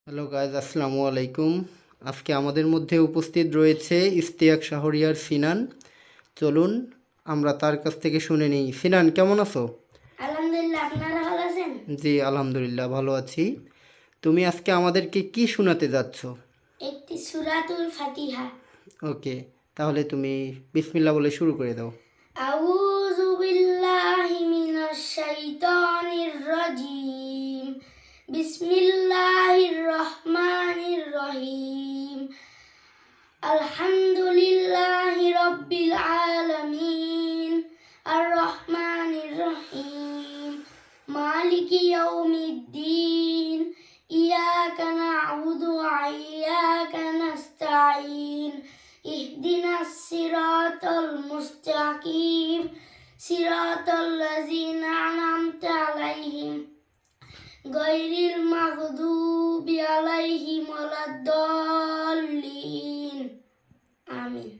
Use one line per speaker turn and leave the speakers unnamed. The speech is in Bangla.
হ্যালো গাইজ, আসসালামু আলাইকুম। আজকে আমাদের মধ্যে উপস্থিত রয়েছে ইশতিয়াক শাহরিয়ার সিনান। চলুন আমরা তার কাছ থেকে শুনে নিই। সিনান, কেমন আছো?
আলহামদুলিল্লাহ, আপনারা ভালো আছেন?
জি আলহামদুলিল্লাহ ভালো আছি। তুমি আজকে আমাদেরকে কি শোনাতে যাচ্ছ?
একটি সূরাতুল ফাতিহা।
ওকে, তাহলে তুমি বিসমিল্লাহ বলে শুরু করে দাও।
আউযু বিল্লাহি মিনাশ শাইতানির রাজিম। বিসমিল্লাহির রহমানির রহিম। আলহামদুলিল্লাহি রাব্বিল আলামিন। আর রহমানির রহিম। মালিকি ইয়াউমিদ্দিন। ইয়াকা না'বুদু ওয়া ইয়াকা নাস্তাঈন। ইহদিনাস সিরাতাল মুস্তাকিম। সিরাতাল লাযিনা আন'আমতা আলাইহিম গায়রিল মাগদুবি আলাইহিম ওয়ালাদ-দাল্লিন। আমিন।